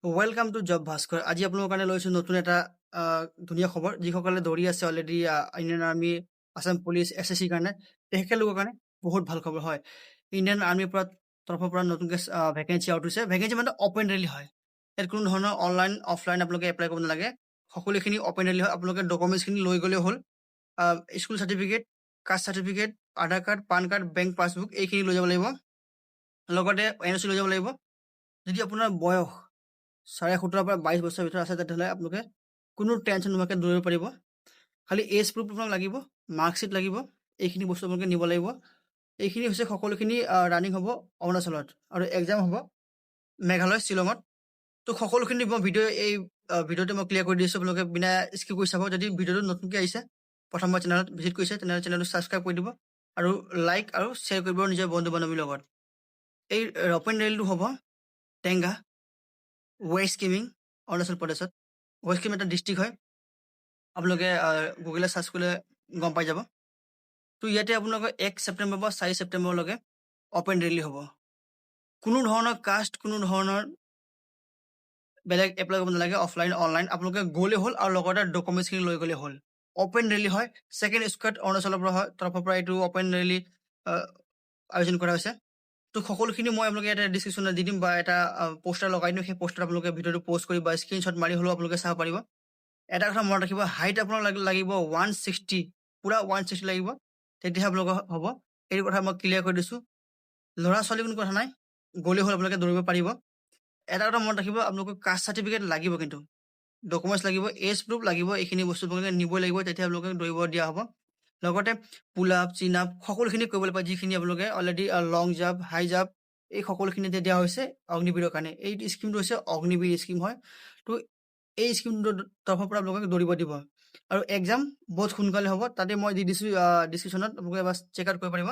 Welcome to job Bhaskar. আজি আপোনালোকৰ কাৰণে লৈছোঁ নতুন এটা ধুনীয়া খবৰ। যিসকলে দৌৰি আছে already Indian army, Assam police, SSC কাৰণে, তেখেতলোকৰ কাৰণে বহুত ভাল খবৰ হয়। ইণ্ডিয়ান আৰ্মিৰ তৰফৰ পৰা নতুনকৈ ভেকেঞ্চি আউট হৈছে। ভেকেঞ্চি মানে অপেন ৰেলী হয়। ইয়াত কোনো ধৰণৰ অনলাইন, অফলাইন আপোনালোকে এপ্লাই কৰিব নালাগে। সকলোখিনি অপেন ৰেলী হয়। আপোনালোকে ডকুমেণ্টছখিনি লৈ গ'লেও হ'ল। School certificate, caste certificate, Aadhaar card, PAN card, bank passbook এইখিনি লৈ যাব লাগিব। লগতে NOC লৈ যাব লাগিব। যদি আপোনাৰ বয়স 17.5 পৰা 22 বছৰৰ ভিতৰত আছে তেতিয়াহ'লে আপোনালোকে কোনো টেনশ্যন নোহোৱাকৈ দৌৰিব পাৰিব। খালি এজ প্ৰুফ আপোনাক লাগিব, মাৰ্কশ্বিট লাগিব, এইখিনি বস্তু আপোনালোকে নিব লাগিব। এইখিনি হৈছে সকলোখিনি ৰানিং হ'ব অৰুণাচলত আৰু এক্সাম হ'ব মেঘালয়, শ্বিলঙত। তো সকলোখিনি মই ভিডিঅ'তে মই ক্লিয়াৰ কৰি দিছোঁ। আপোনালোকে বিনা স্কিপ কৰি চাব। যদি ভিডিঅ'টো নতুনকৈ আহিছে, প্ৰথমবাৰ চেনেলত ভিজিট কৰিছে, তেনেহ'লে চেনেলটো ছাবস্ক্ৰাইব কৰি দিব আৰু লাইক আৰু শ্বেয়াৰ কৰিব নিজৰ বন্ধু বান্ধৱীৰ লগত। এই অপেন ৰেলীটো হ'ব টেংগা, ৱেষ্ট কিমিং, অৰুণাচল প্ৰদেশত। ৱেষ্ট কিমিং এটা ডিষ্ট্ৰিক্ট হয়। আপোনালোকে গুগলত চাৰ্চ কৰিলে গম পাই যাব। তো ইয়াতে আপোনালোকৰ 1 ছেপ্টেম্বৰ পৰা 4 ছেপ্টেম্বৰলৈকে অপেন ৰেলী হ'ব। কোনো ধৰণৰ কাষ্ট, কোনো ধৰণৰ বেলেগ এপ্লাই কৰিব নালাগে, অফলাইন, অনলাইন। আপোনালোকে গ'লেই হ'ল আৰু লগতে ডকুমেণ্টছখিনি লৈ গ'লেই হ'ল। অপেন ৰেলী হয়। ছেকেণ্ড স্কোৱাড অৰুণাচলৰ পৰা তৰফৰ পৰা এইটো অপেন ৰেলী আয়োজন কৰা হৈছে। তো সকলোখিনি মই আপোনালোকে এটা ডিছক্ৰিপশ্যনত দি দিম বা এটা পোষ্টাৰ লগাই দিম। সেই পোষ্টাৰত আপোনালোকে ভিডিঅ'টো প'ষ্ট কৰি বা স্ক্ৰীনশ্বট মাৰি হ'লেও আপোনালোকে চাব পাৰিব। এটা কথা মনত ৰাখিব, হাইট আপোনাক লাগিব 160, পূৰা 160 লাগিব, তেতিয়াহে আপোনালোকৰ হ'ব। এইটো কথা মই ক্লিয়াৰ কৰি দিছোঁ। ল'ৰা ছোৱালী কোনো কথা নাই, গ'লেই হ'ল, আপোনালোকে দৌৰিব পাৰিব। এটা কথা মনত ৰাখিব, আপোনালোকক কাষ্ট চাৰ্টিফিকেট লাগিব, কিন্তু ডকুমেণ্টছ লাগিব, এজ প্ৰুফ লাগিব। এইখিনি বস্তু আপোনালোকে নিবই লাগিব, তেতিয়া আপোনালোকে দৌৰিব দিয়া হ'ব। লগতে পুল আপ, চিন আপ সকলোখিনি কৰিবলৈ পায়, যিখিনি আপোনালোকে অলৰেডি লং জাম্প, হাই জাম্প এই সকলোখিনিতে দিয়া হৈছে অগ্নিবীৰৰ কাৰণে। এই স্কিমটো হৈছে অগ্নিবীৰ স্কিম হয়। তো এই স্কিমটোৰ তৰফৰ পৰা আপোনালোকে দৌৰিব দিব আৰু এক্সাম বহুত সোনকালে হ'ব। তাতে মই দি দিছোঁ ডিছক্ৰিপশ্যনত, আপোনালোকে এবাৰ চেক আউট কৰিব পাৰিব।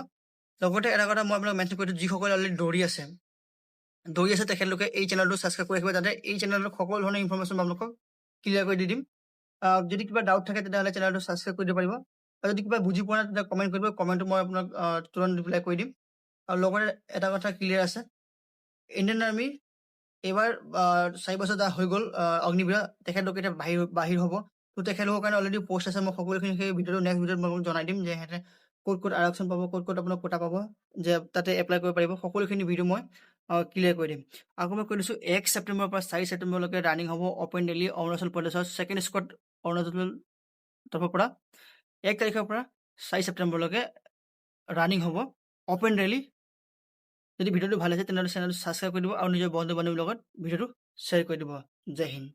লগতে এটা কথা মই আপোনাক মেনশ্যন কৰি দিছোঁ, যিসকলে অলৰেডি দৌৰি আছে তেখেতলোকে এই চেনেলটো ছাবস্ক্ৰাইব কৰি ৰাখিব, যাতে এই চেনেলত সকলো ধৰণৰ ইনফৰমেশ্যন মই আপোনালোকক ক্লিয়াৰ কৰি দি দিম। যদি কিবা ডাউট থাকে তেতিয়াহ'লে চেনেলটো ছাবস্ক্ৰাইব কৰি দিব পাৰিব। আৰু যদি কিবা বুজি পোৱা নাই তেতিয়া কমেণ্ট কৰিব, কমেণ্টটো মই আপোনাক তুৰন্ত ৰিপ্লাই কৰি দিম। আৰু লগতে এটা কথা ক্লিয়াৰ আছে, ইণ্ডিয়ান আৰ্মি এইবাৰ 4 বছৰ যা হৈ গ'ল অগ্নিবীৰ, তেখেতলোক এতিয়া বাহিৰ হ'ব। তো তেখেতলোকৰ কাৰণে অলৰেডি পষ্ট আছে। মই সকলোখিনি সেই ভিডিঅ'টো নেক্সট ভিডিঅ'ত মই আপোনাক জনাই দিম যে সিহঁতে ক'ত আৰক্ষণ পাব, ক'ত আপোনাক কোটা পাব, যে তাতে এপ্লাই কৰিব পাৰিব। সকলোখিনি ভিডিঅ' মই ক্লিয়াৰ কৰি দিম। আকৌ মই কৈ দিছোঁ 1 ছেপ্টেম্বৰৰ পৰা 4 ছেপ্টেম্বৰলৈকে ৰানিং হ'ব অপেন ৰেলী অৰুণাচল প্ৰদেশৰ ছেকেণ্ড স্কোৱাড অৰুণাচল তৰফৰ পৰা। 1 তাৰিখৰ পৰা 4 ছেপ্টেম্বৰলৈকে ৰানিং হ'ব অপেন ৰেলী। যদি ভিডিঅ'টো ভাল হৈছে তেনেহ'লে চেনেলটো ছাবস্ক্ৰাইব কৰি দিব আৰু নিজৰ বন্ধু বান্ধৱীৰ লগত ভিডিঅ'টো শ্বেয়াৰ কৰি দিব। জয় হিন্দ।